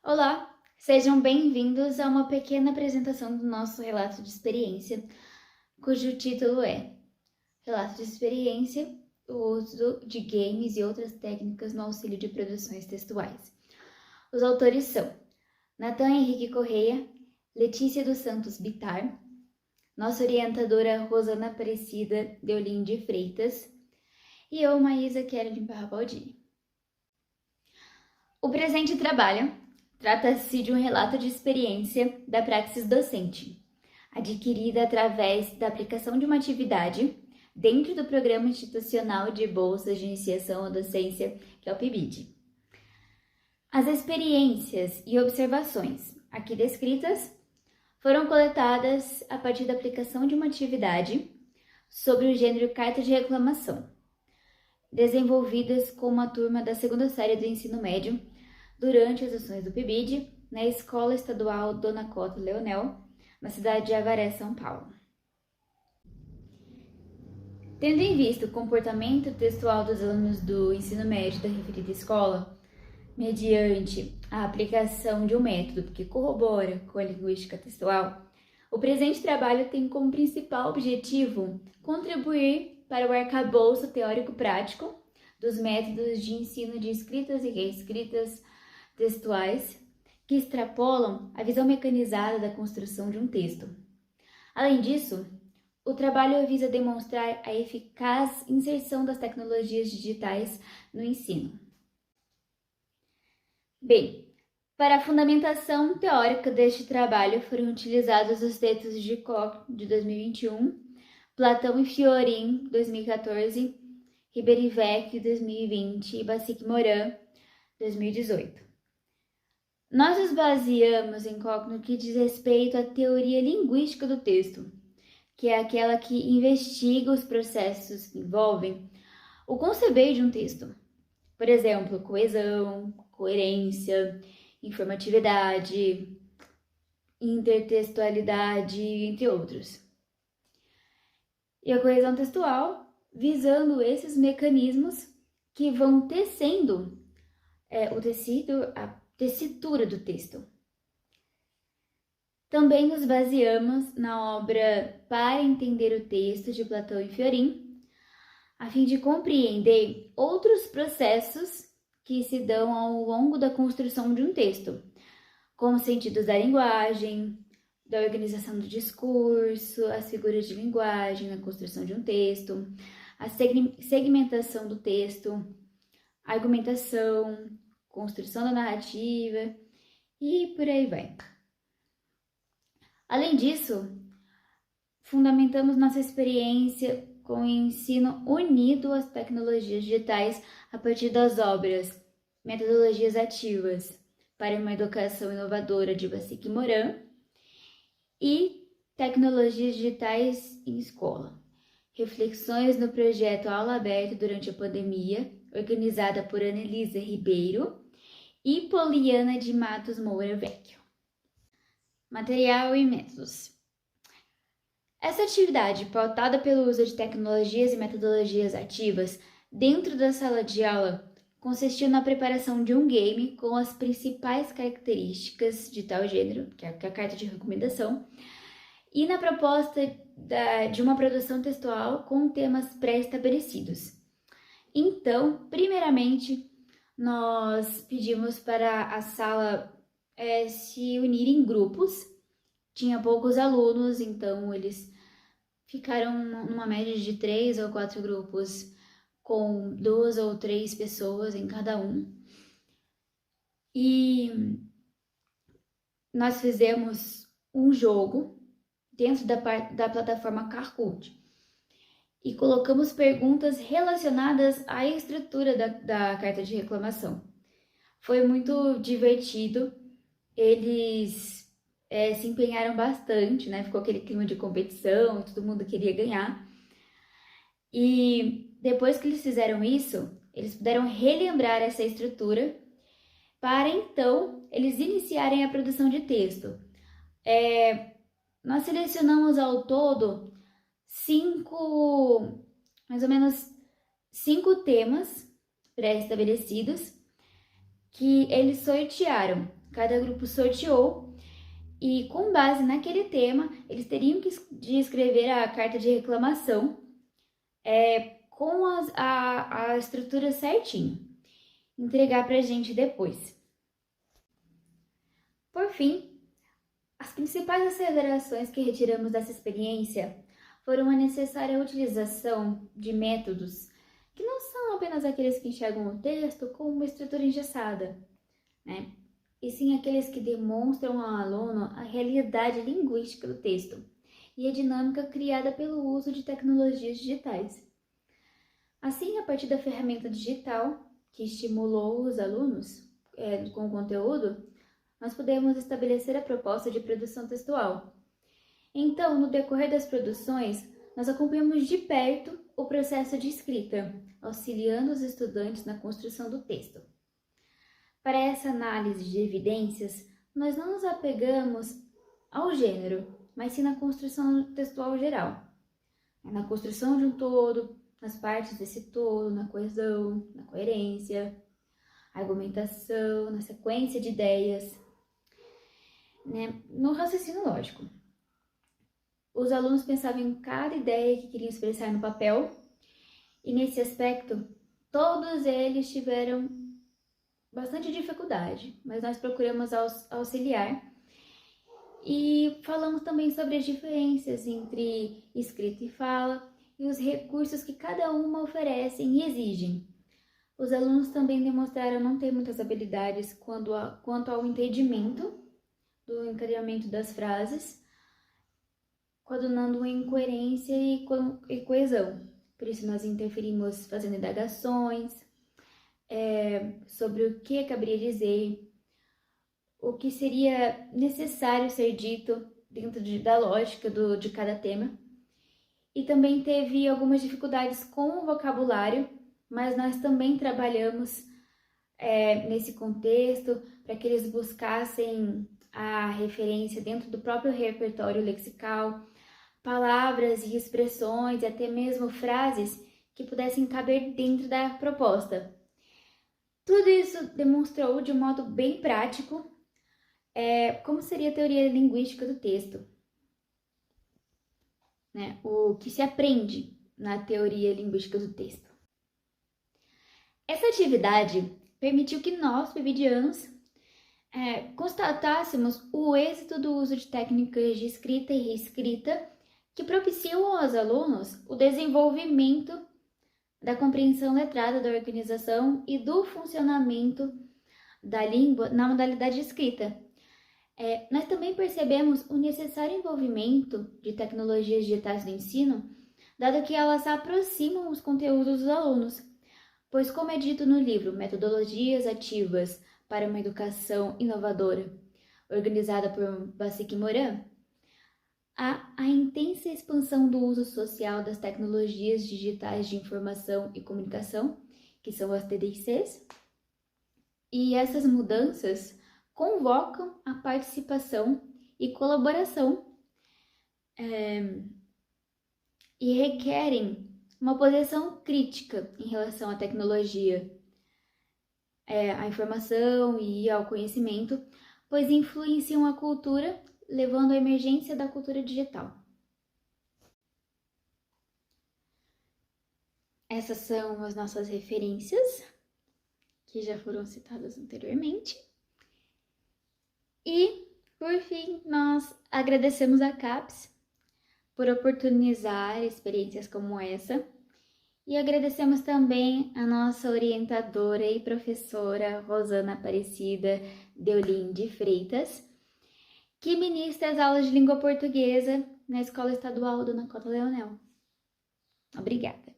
Olá, sejam bem-vindos a uma pequena apresentação do nosso relato de experiência, cujo título é Relato de Experiência, o uso de games e outras técnicas no auxílio de produções textuais. Os autores são Natan Henrique Correia, Letícia dos Santos Bitar, nossa orientadora Rosana Aparecida Deolim de Freitas e eu, Maísa Kelly Parrapaldini. O presente trabalho trata-se de um relato de experiência da praxis docente, adquirida através da aplicação de uma atividade dentro do Programa Institucional de Bolsas de Iniciação à Docência, que é o PIBID. As experiências e observações aqui descritas foram coletadas a partir da aplicação de uma atividade sobre o gênero carta de reclamação, desenvolvidas com uma turma da segunda série do ensino médio durante as ações do PIBID na Escola Estadual Dona Cota Leonel, na cidade de Avaré, São Paulo. Tendo em vista o comportamento textual dos alunos do ensino médio da referida escola, mediante a aplicação de um método que corrobora com a linguística textual, o presente trabalho tem como principal objetivo contribuir para o arcabouço teórico-prático dos métodos de ensino de escritas e reescritas textuais que extrapolam a visão mecanizada da construção de um texto. Além disso, o trabalho visa demonstrar a eficaz inserção das tecnologias digitais no ensino. Bem, para a fundamentação teórica deste trabalho foram utilizados os textos de Koch, de 2021, Platão e Fiorin, 2014, Ribérivec, 2020 e Bassic Morin, 2018. Nós nos baseamos em Koch no que diz respeito à teoria linguística do texto, que é aquela que investiga os processos que envolvem o conceber de um texto. Por exemplo, coesão, coerência, informatividade, intertextualidade, entre outros. E a coesão textual, visando esses mecanismos que vão tecendo o tecido, a tessitura do texto. Também nos baseamos na obra Para Entender o Texto, de Platão e Fiorin, a fim de compreender outros processos que se dão ao longo da construção de um texto, como sentidos da linguagem, da organização do discurso, as figuras de linguagem na construção de um texto, a segmentação do texto, a argumentação, construção da narrativa e por aí vai. Além disso, fundamentamos nossa experiência com o ensino unido às tecnologias digitais a partir das obras Metodologias Ativas para uma Educação Inovadora, de Bassic Morin, e Tecnologias Digitais em Escola. Reflexões no projeto Aula Aberta durante a pandemia, organizada por Anelisa Ribeiro e Poliana de Matos Moura Vecchio. Material e métodos. Essa atividade, pautada pelo uso de tecnologias e metodologias ativas dentro da sala de aula, consistiu na preparação de um game com as principais características de tal gênero, que é a carta de recomendação, e na proposta de uma produção textual com temas pré-estabelecidos. Então, primeiramente, nós pedimos para a sala se unir em grupos. Tinha poucos alunos, então eles ficaram numa média de 3 ou 4 grupos, com 2 ou 3 pessoas em cada um. E nós fizemos um jogo dentro da plataforma Kahoot e colocamos perguntas relacionadas à estrutura da carta de reclamação. Foi muito divertido, eles se empenharam bastante, né? Ficou aquele clima de competição, todo mundo queria ganhar. E depois que eles fizeram isso, eles puderam relembrar essa estrutura para então eles iniciarem a produção de texto. Nós selecionamos ao todo mais ou menos 5 temas pré-estabelecidos que eles sortearam. Cada grupo sorteou e, com base naquele tema, eles teriam que escrever a carta de reclamação com a estrutura certinho, entregar para a gente depois. Por fim, as principais asseverações que retiramos dessa experiência foram a necessária utilização de métodos que não são apenas aqueles que enxergam o texto como uma estrutura engessada, né? E sim aqueles que demonstram ao aluno a realidade linguística do texto e a dinâmica criada pelo uso de tecnologias digitais. Assim, a partir da ferramenta digital, que estimulou os alunos com o conteúdo, nós podemos estabelecer a proposta de produção textual. Então, no decorrer das produções, nós acompanhamos de perto o processo de escrita, auxiliando os estudantes na construção do texto. Para essa análise de evidências, nós não nos apegamos ao gênero, mas sim na construção textual geral. Na construção de um todo, nas partes desse todo, na coesão, na coerência, argumentação, na sequência de ideias, né? No raciocínio lógico. Os alunos pensavam em cada ideia que queriam expressar no papel, e nesse aspecto, todos eles tiveram bastante dificuldade, mas nós procuramos auxiliar e falamos também sobre as diferenças entre escrita e fala e os recursos que cada uma oferecem e exigem. Os alunos também demonstraram não ter muitas habilidades quanto ao entendimento do encadeamento das frases, coadunando em coerência e coesão. Por isso nós interferimos fazendo indagações, sobre o que caberia dizer, o que seria necessário ser dito dentro da lógica de cada tema. E também teve algumas dificuldades com o vocabulário, mas nós também trabalhamos nesse contexto para que eles buscassem a referência dentro do próprio repertório lexical, palavras e expressões e até mesmo frases que pudessem caber dentro da proposta. Tudo isso demonstrou de um modo bem prático como seria a teoria linguística do texto, né? O que se aprende na teoria linguística do texto. Essa atividade permitiu que nós, PIBidianos, constatássemos o êxito do uso de técnicas de escrita e reescrita que propiciam aos alunos o desenvolvimento da compreensão letrada da organização e do funcionamento da língua na modalidade escrita. Nós também percebemos o necessário envolvimento de tecnologias digitais no ensino, dado que elas aproximam os conteúdos dos alunos, pois, como é dito no livro Metodologias Ativas para uma Educação Inovadora, organizada por Bassic Moran, há a intensa expansão do uso social das tecnologias digitais de informação e comunicação, que são as TDICs, e essas mudanças convocam a participação e colaboração e requerem uma posição crítica em relação à tecnologia, à informação e ao conhecimento, pois influenciam a cultura, levando à emergência da cultura digital. Essas são as nossas referências, que já foram citadas anteriormente. E, por fim, nós agradecemos a CAPES por oportunizar experiências como essa e agradecemos também a nossa orientadora e professora Rosana Aparecida Deolim de Freitas, que ministra as aulas de língua portuguesa na Escola Estadual Dona Cota Leonel. Obrigada!